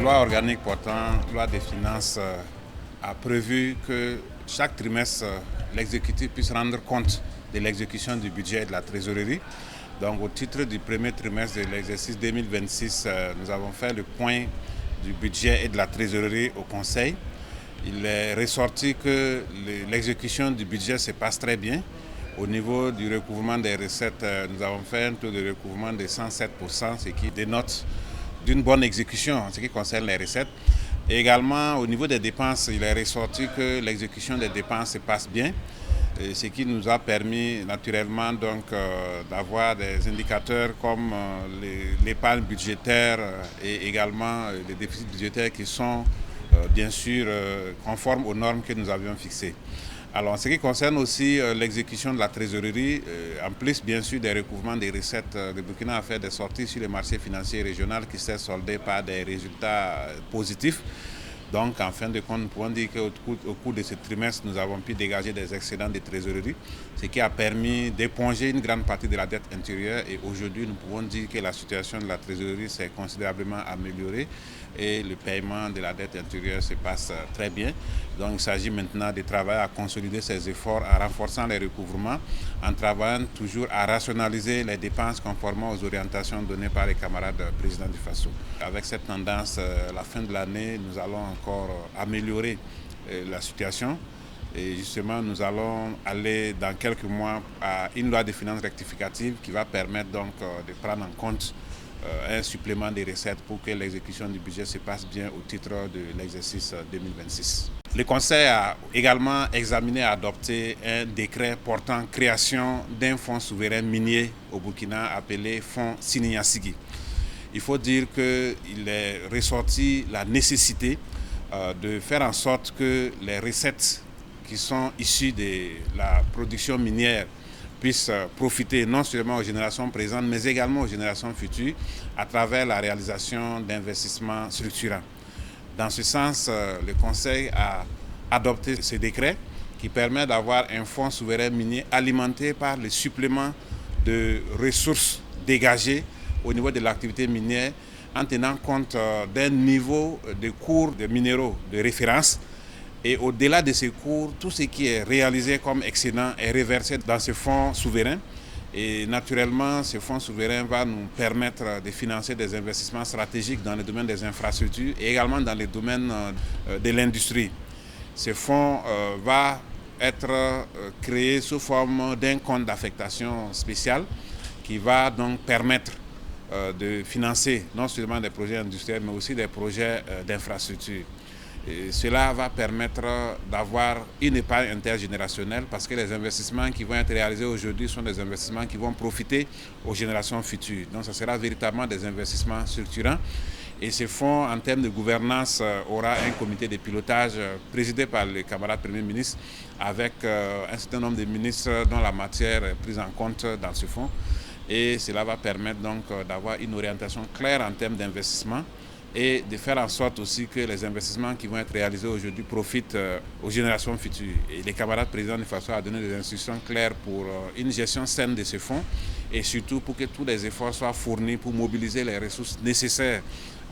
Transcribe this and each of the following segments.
loi organique portant loi des finances a prévu que chaque trimestre, l'exécutif puisse rendre compte de l'exécution du budget et de la trésorerie. Donc au titre du premier trimestre de l'exercice 2026, nous avons fait le point du budget et de la trésorerie au Conseil. Il est ressorti que l'exécution du budget se passe très bien. Au niveau du recouvrement des recettes, nous avons fait un taux de recouvrement de 107%, ce qui dénote d'une bonne exécution en ce qui concerne les recettes. Et également, au niveau des dépenses, il est ressorti que l'exécution des dépenses se passe bien, ce qui nous a permis naturellement d'avoir des indicateurs comme l'épargne budgétaire et également les déficits budgétaires qui sont bien sûr conformes aux normes que nous avions fixées. Alors, en ce qui concerne aussi l'exécution de la trésorerie, en plus bien sûr des recouvrements des recettes, le Burkina a fait des sorties sur les marchés financiers régionaux qui s'est soldé par des résultats positifs. Donc, en fin de compte, nous pouvons dire qu'au cours de ce trimestre, nous avons pu dégager des excédents de trésorerie, ce qui a permis d'éponger une grande partie de la dette intérieure. Et aujourd'hui, nous pouvons dire que la situation de la trésorerie s'est considérablement améliorée et le paiement de la dette intérieure se passe très bien. Donc, il s'agit maintenant de travailler à consolider ces efforts en renforçant les recouvrements, en travaillant toujours à rationaliser les dépenses conformément aux orientations données par les camarades présidents du FASO. Avec cette tendance, à la fin de l'année, nous allons encore améliorer la situation. Et justement, nous allons aller dans quelques mois à une loi de finances rectificative qui va permettre donc de prendre en compte un supplément des recettes pour que l'exécution du budget se passe bien au titre de l'exercice 2026. Le Conseil a également examiné et adopté un décret portant création d'un fonds souverain minier au Burkina appelé Fonds Sininyasigi. Il faut dire qu'il est ressorti la nécessité de faire en sorte que les recettes qui sont issues de la production minière puissent profiter non seulement aux générations présentes, mais également aux générations futures à travers la réalisation d'investissements structurants. Dans ce sens, le Conseil a adopté ce décret qui permet d'avoir un fonds souverain minier alimenté par le supplément de ressources dégagées au niveau de l'activité minière en tenant compte d'un niveau de cours de minéraux de référence. Et au-delà de ces cours, tout ce qui est réalisé comme excédent est reversé dans ce fonds souverain. Et naturellement, ce fonds souverain va nous permettre de financer des investissements stratégiques dans le domaine des infrastructures et également dans le domaine de l'industrie. Ce fonds va être créé sous forme d'un compte d'affectation spéciale qui va donc permettre de financer non seulement des projets industriels, mais aussi des projets d'infrastructure. Et cela va permettre d'avoir une épargne intergénérationnelle parce que les investissements qui vont être réalisés aujourd'hui sont des investissements qui vont profiter aux générations futures. Donc ce sera véritablement des investissements structurants. Et ce fonds, en termes de gouvernance, aura un comité de pilotage présidé par le camarade Premier ministre avec un certain nombre de ministres dont la matière est prise en compte dans ce fonds. Et cela va permettre donc d'avoir une orientation claire en termes d'investissement et de faire en sorte aussi que les investissements qui vont être réalisés aujourd'hui profitent aux générations futures. Et les camarades présidents du FASO ont donné des instructions claires pour une gestion saine de ce fonds et surtout pour que tous les efforts soient fournis pour mobiliser les ressources nécessaires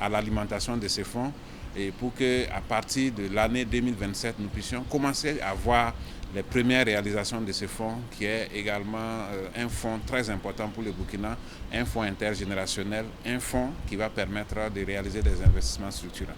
à l'alimentation de ces fonds et pour qu'à partir de l'année 2027, nous puissions commencer à voir les premières réalisations de ce fonds, qui est également un fonds très important pour le Burkina, un fonds intergénérationnel, un fonds qui va permettre de réaliser des investissements structurants.